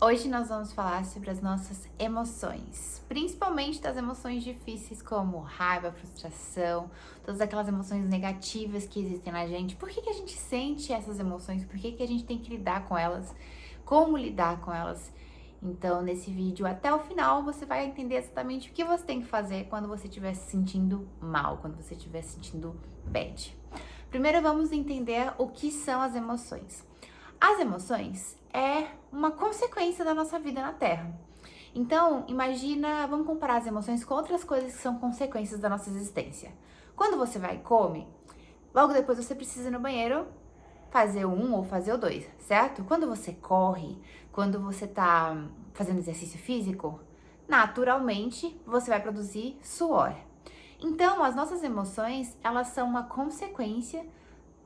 Hoje nós vamos falar sobre as nossas emoções, principalmente das emoções difíceis como raiva, frustração, todas aquelas emoções negativas que existem na gente. Por que a gente sente essas emoções? Por que a gente tem que lidar com elas? Como lidar com elas? Então, nesse vídeo até o final, você vai entender exatamente o que você tem que fazer quando você estiver se sentindo mal, quando você estiver se sentindo bad. Primeiro, vamos entender o que são as emoções. As emoções é uma consequência da nossa vida na Terra. Então, imagina, vamos comparar as emoções com outras coisas que são consequências da nossa existência. Quando você vai e come, logo depois você precisa ir no banheiro fazer o 1 ou fazer o 2, certo? Quando você corre, quando você tá fazendo exercício físico, naturalmente você vai produzir suor. Então, as nossas emoções, elas são uma consequência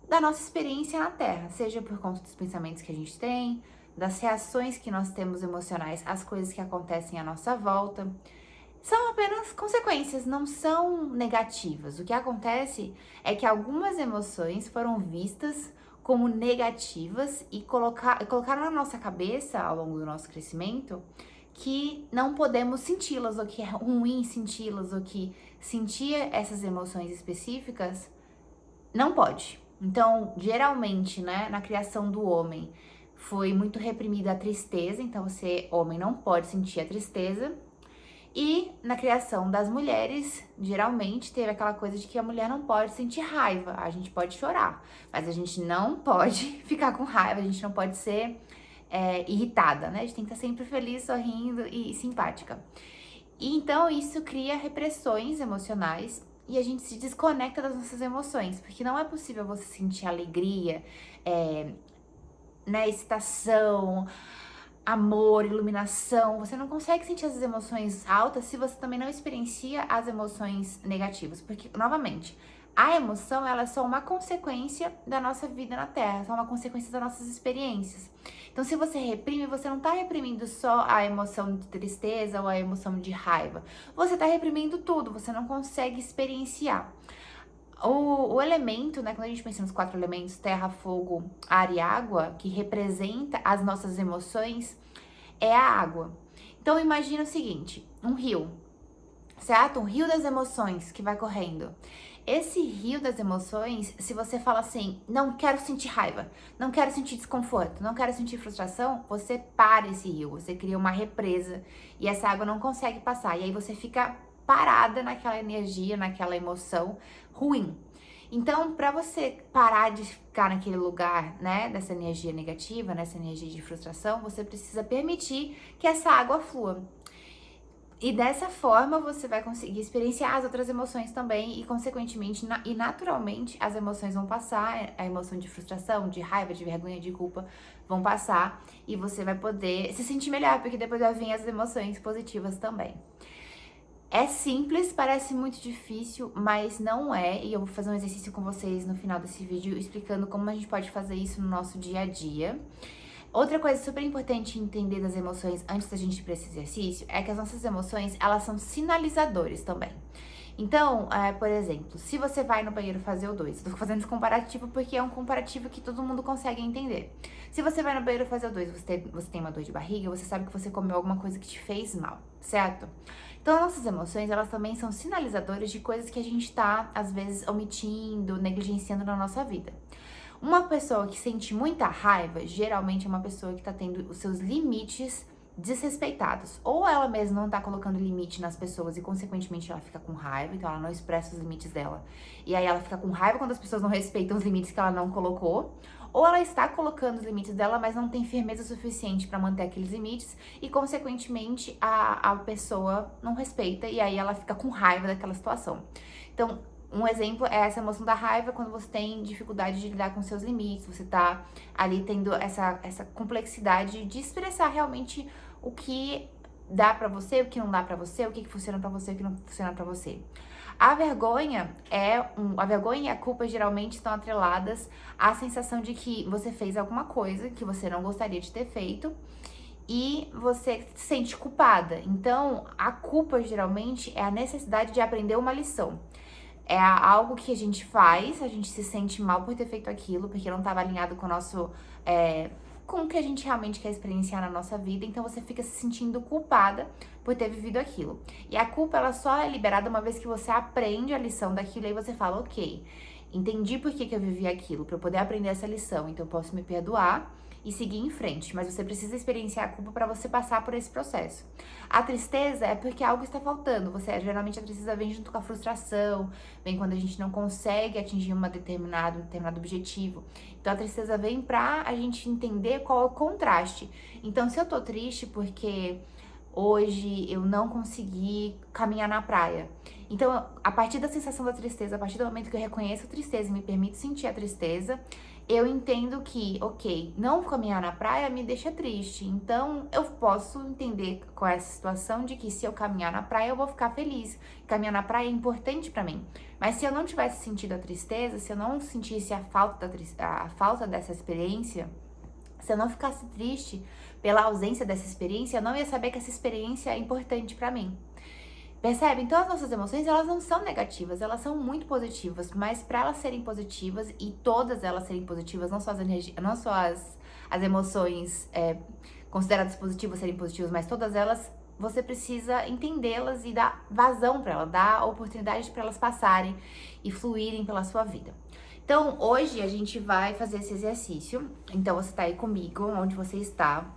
da nossa experiência na Terra, seja por conta dos pensamentos que a gente tem, das reações que nós temos emocionais às coisas que acontecem à nossa volta. São apenas consequências, não são negativas. O que acontece é que algumas emoções foram vistas como negativas e colocaram na nossa cabeça, ao longo do nosso crescimento, que não podemos senti-las, ou que é ruim senti-las, ou que sentir essas emoções específicas não pode. Então, geralmente, né, na criação do homem, foi muito reprimida a tristeza, então você, homem, não pode sentir a tristeza. E na criação das mulheres, geralmente teve aquela coisa de que a mulher não pode sentir raiva, a gente pode chorar, mas a gente não pode ficar com raiva, a gente não pode ser irritada, né? A gente tem que estar sempre feliz, sorrindo e simpática. E então isso cria repressões emocionais e a gente se desconecta das nossas emoções, porque não é possível você sentir alegria, né, excitação, amor, iluminação. Você não consegue sentir essas emoções altas se você também não experiencia as emoções negativas, porque, novamente, a emoção, ela é só uma consequência da nossa vida na Terra, só uma consequência das nossas experiências. Então, se você reprime, você não tá reprimindo só a emoção de tristeza ou a emoção de raiva. Você tá reprimindo tudo, você não consegue experienciar. O elemento, né, quando a gente pensa nos 4 elementos, terra, fogo, ar e água, que representa as nossas emoções, é a água. Então, imagina o seguinte, um rio, certo? Um rio das emoções que vai correndo. Esse rio das emoções, se você fala assim, não quero sentir raiva, não quero sentir desconforto, não quero sentir frustração, você para esse rio, você cria uma represa e essa água não consegue passar. E aí você fica parada naquela energia, naquela emoção ruim. Então, para você parar de ficar naquele lugar, né, dessa energia negativa, nessa energia de frustração, você precisa permitir que essa água flua. E dessa forma você vai conseguir experienciar as outras emoções também e, consequentemente, e naturalmente, as emoções vão passar, a emoção de frustração, de raiva, de vergonha, de culpa vão passar e você vai poder se sentir melhor, porque depois vai vir as emoções positivas também. É simples, parece muito difícil, mas não é. E eu vou fazer um exercício com vocês no final desse vídeo explicando como a gente pode fazer isso no nosso dia a dia. Outra coisa super importante entender das emoções antes da gente ir para esse exercício é que as nossas emoções, elas são sinalizadores também. Então, por exemplo, se você vai no banheiro fazer o 2, tô fazendo esse comparativo porque é um comparativo que todo mundo consegue entender. Se você vai no banheiro fazer o 2, você tem uma dor de barriga, você sabe que você comeu alguma coisa que te fez mal, certo? Então, as nossas emoções, elas também são sinalizadores de coisas que a gente tá, às vezes, omitindo, negligenciando na nossa vida. Uma pessoa que sente muita raiva, geralmente é uma pessoa que tá tendo os seus limites desrespeitados. Ou ela mesma não tá colocando limite nas pessoas e, consequentemente, ela fica com raiva, então ela não expressa os limites dela. E aí ela fica com raiva quando as pessoas não respeitam os limites que ela não colocou. Ou ela está colocando os limites dela, mas não tem firmeza suficiente para manter aqueles limites e, consequentemente, a pessoa não respeita e aí ela fica com raiva daquela situação. Então, um exemplo é essa emoção da raiva quando você tem dificuldade de lidar com seus limites, você tá ali tendo essa complexidade de expressar realmente o que dá pra você, o que não dá pra você, o que funciona pra você, o que não funciona pra você. A vergonha e a culpa geralmente estão atreladas à sensação de que você fez alguma coisa que você não gostaria de ter feito e você se sente culpada. Então, a culpa geralmente é a necessidade de aprender uma lição. É algo que a gente faz, a gente se sente mal por ter feito aquilo, porque não estava alinhado com o nosso com o que a gente realmente quer experienciar na nossa vida, então você fica se sentindo culpada por ter vivido aquilo. E a culpa, ela só é liberada uma vez que você aprende a lição daquilo e aí você fala, ok, entendi por que eu vivi aquilo, para eu poder aprender essa lição, então eu posso me perdoar e seguir em frente, mas você precisa experienciar a culpa para você passar por esse processo. A tristeza é porque algo está faltando. Geralmente a tristeza vem junto com a frustração, vem quando a gente não consegue atingir um determinado objetivo. Então a tristeza vem pra a gente entender qual é o contraste. Então se eu tô triste porque hoje eu não consegui caminhar na praia. Então, a partir da sensação da tristeza, a partir do momento que eu reconheço a tristeza e me permito sentir a tristeza, eu entendo que, ok, não caminhar na praia me deixa triste. Então, eu posso entender com essa situação de que se eu caminhar na praia, eu vou ficar feliz. Caminhar na praia é importante pra mim. Mas se eu não tivesse sentido a tristeza, se eu não sentisse a falta dessa experiência, se eu não ficasse triste pela ausência dessa experiência, eu não ia saber que essa experiência é importante pra mim. Percebe? Então as nossas emoções, elas não são negativas, elas são muito positivas, mas para elas serem positivas e todas elas serem positivas, não só as emoções consideradas positivas serem positivas, mas todas elas, você precisa entendê-las e dar vazão para elas, dar oportunidade para elas passarem e fluírem pela sua vida. Então, hoje a gente vai fazer esse exercício. Então, você tá aí comigo, onde você está.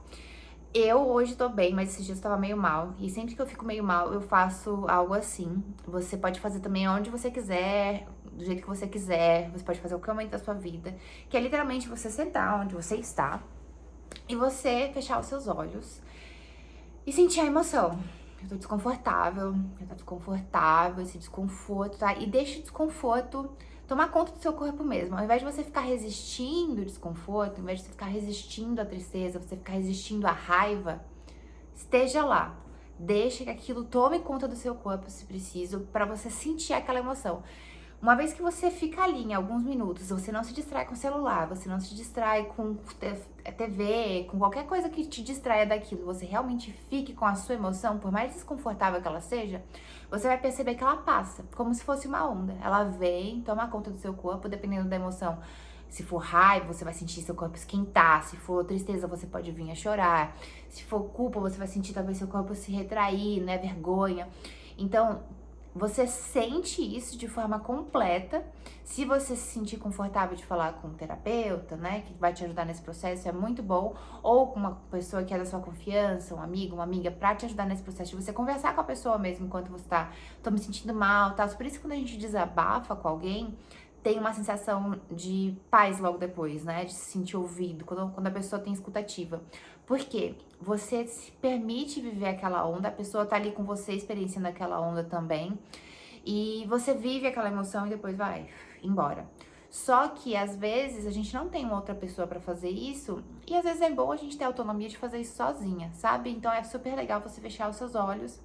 Eu hoje tô bem, mas esses dias eu tava meio mal. E sempre que eu fico meio mal, eu faço algo assim. Você pode fazer também onde você quiser, do jeito que você quiser. Você pode fazer o que momento da sua vida. Que é literalmente você sentar onde você está e você fechar os seus olhos e sentir a emoção. Eu tô desconfortável, esse desconforto, tá? E deixa o desconforto tomar conta do seu corpo mesmo. Ao invés de você ficar resistindo ao desconforto, ao invés de você ficar resistindo à tristeza, você ficar resistindo à raiva, esteja lá. Deixa que aquilo tome conta do seu corpo, se preciso, para você sentir aquela emoção. Uma vez que você fica ali em alguns minutos, você não se distrai com o celular, você não se distrai com TV, com qualquer coisa que te distraia daquilo, você realmente fique com a sua emoção, por mais desconfortável que ela seja, você vai perceber que ela passa, como se fosse uma onda. Ela vem, toma conta do seu corpo, dependendo da emoção. Se for raiva, você vai sentir seu corpo esquentar. Se for tristeza, você pode vir a chorar. Se for culpa, você vai sentir talvez seu corpo se retrair, né? Vergonha. Então, você sente isso de forma completa. Se você se sentir confortável de falar com um terapeuta, né, que vai te ajudar nesse processo, é muito bom. Ou com uma pessoa que é da sua confiança, um amigo, uma amiga, pra te ajudar nesse processo, de você conversar com a pessoa mesmo enquanto você tô me sentindo mal, tá? Por isso que quando a gente desabafa com alguém, tem uma sensação de paz logo depois, né? De se sentir ouvido, quando a pessoa tem escutativa. Por quê? Você se permite viver aquela onda, a pessoa tá ali com você experienciando aquela onda também, e você vive aquela emoção e depois vai embora. Só que às vezes a gente não tem uma outra pessoa pra fazer isso, e às vezes é bom a gente ter autonomia de fazer isso sozinha, sabe? Então é super legal você fechar os seus olhos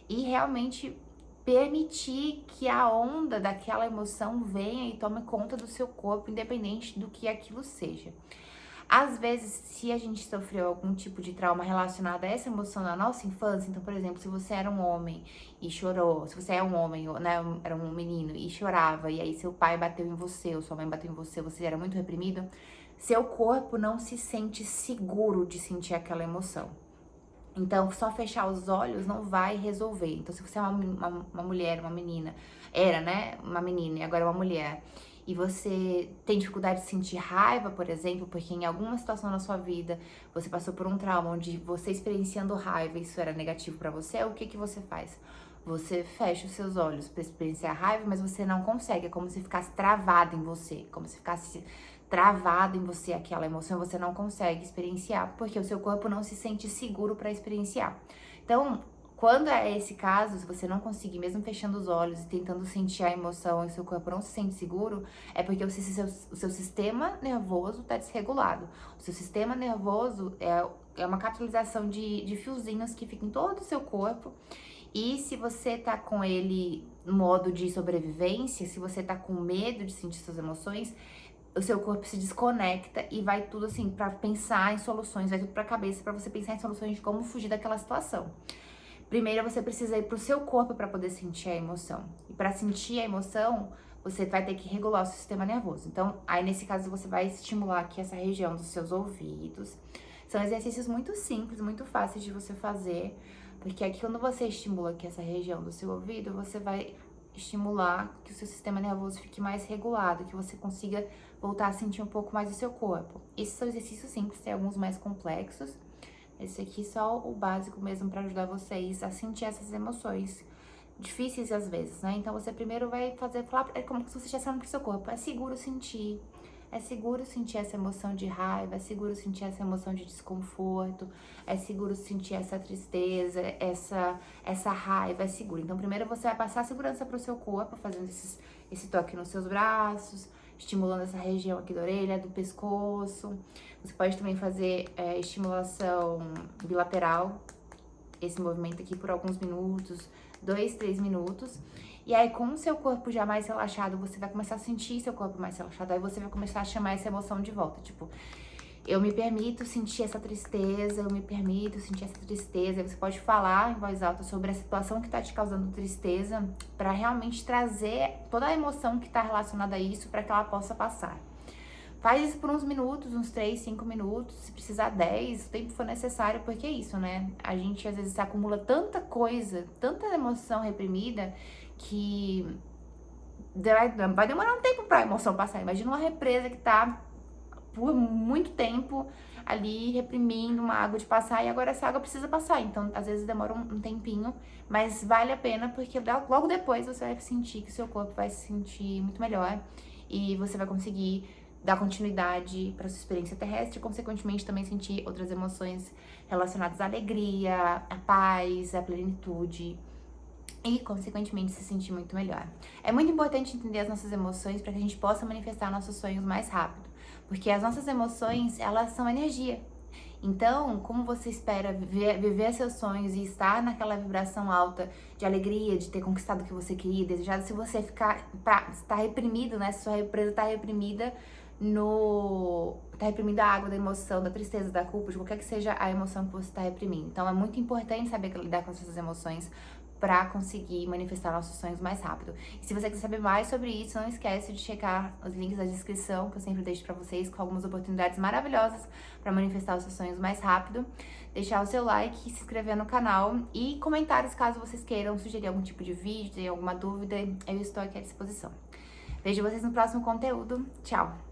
e realmente permitir que a onda daquela emoção venha e tome conta do seu corpo, independente do que aquilo seja. Às vezes, se a gente sofreu algum tipo de trauma relacionado a essa emoção na nossa infância, então, por exemplo, se você era um homem e chorou, se você é um homem, né, era um menino e chorava, e aí seu pai bateu em você, ou sua mãe bateu em você, você era muito reprimido, seu corpo não se sente seguro de sentir aquela emoção. Então, só fechar os olhos não vai resolver. Então, se você é uma mulher, uma menina, era, né, uma menina e agora é uma mulher, e você tem dificuldade de sentir raiva, por exemplo, porque em alguma situação na sua vida você passou por um trauma onde você experienciando raiva, isso era negativo pra você, o que que você faz? Você fecha os seus olhos pra experienciar raiva, mas você não consegue, é como se ficasse travado em você, como se ficasse travado em você aquela emoção, você não consegue experienciar, porque o seu corpo não se sente seguro para experienciar. Então, quando é esse caso, se você não conseguir, mesmo fechando os olhos e tentando sentir a emoção e o seu corpo não se sente seguro, é porque o seu sistema nervoso está desregulado. O seu sistema nervoso é uma capitalização de fiozinhos que fica em todo o seu corpo. E se você tá com ele no modo de sobrevivência, se você tá com medo de sentir suas emoções, o seu corpo se desconecta e vai tudo assim pra pensar em soluções, vai tudo pra cabeça pra você pensar em soluções de como fugir daquela situação. Primeiro você precisa ir pro seu corpo pra poder sentir a emoção. E pra sentir a emoção, você vai ter que regular o seu sistema nervoso. Então, aí nesse caso você vai estimular aqui essa região dos seus ouvidos. São exercícios muito simples, muito fáceis de você fazer, porque aqui quando você estimula aqui essa região do seu ouvido, você vai estimular que o seu sistema nervoso fique mais regulado, que você consiga voltar a sentir um pouco mais o seu corpo. Esses são exercícios simples, tem alguns mais complexos. Esse aqui é só o básico mesmo para ajudar vocês a sentir essas emoções difíceis às vezes, né? Então você primeiro vai falar, é como se você estivesse falando pro seu corpo, é seguro sentir. É seguro sentir essa emoção de raiva, é seguro sentir essa emoção de desconforto, é seguro sentir essa tristeza, essa raiva, é seguro. Então, primeiro você vai passar a segurança pro seu corpo, fazendo esse toque nos seus braços, estimulando essa região aqui da orelha, do pescoço. Você pode também fazer estimulação bilateral, esse movimento aqui por alguns minutos, 2, 3 minutos. E aí, com o seu corpo já mais relaxado, você vai começar a sentir seu corpo mais relaxado. Aí você vai começar a chamar essa emoção de volta. Tipo, eu me permito sentir essa tristeza, eu me permito sentir essa tristeza. Aí você pode falar em voz alta sobre a situação que tá te causando tristeza, pra realmente trazer toda a emoção que tá relacionada a isso, pra que ela possa passar. Faz isso por uns minutos, uns 3, 5 minutos, se precisar 10, o tempo for necessário, porque é isso, né? A gente às vezes acumula tanta coisa, tanta emoção reprimida, que vai demorar um tempo pra emoção passar. Imagina uma represa que tá por muito tempo ali reprimindo uma água de passar, e agora essa água precisa passar. Então, às vezes demora um tempinho, mas vale a pena, porque logo depois você vai sentir que o seu corpo vai se sentir muito melhor e você vai conseguir dar continuidade para sua experiência terrestre e, consequentemente, também sentir outras emoções relacionadas à alegria, à paz, à plenitude e, consequentemente, se sentir muito melhor. É muito importante entender as nossas emoções para que a gente possa manifestar nossos sonhos mais rápido, porque as nossas emoções, elas são energia. Então, como você espera viver seus sonhos e estar naquela vibração alta de alegria, de ter conquistado o que você queria, desejado, se você está reprimido, né? Se sua represa está reprimida tá reprimida a água da emoção, da tristeza, da culpa, de qualquer que seja a emoção que você está reprimindo. Então, é muito importante saber lidar com essas emoções para conseguir manifestar nossos sonhos mais rápido. E se você quiser saber mais sobre isso, não esquece de checar os links da descrição, que eu sempre deixo para vocês, com algumas oportunidades maravilhosas para manifestar os seus sonhos mais rápido. Deixar o seu like, se inscrever no canal e comentários caso vocês queiram sugerir algum tipo de vídeo, ter alguma dúvida, eu estou aqui à disposição. Vejo vocês no próximo conteúdo. Tchau!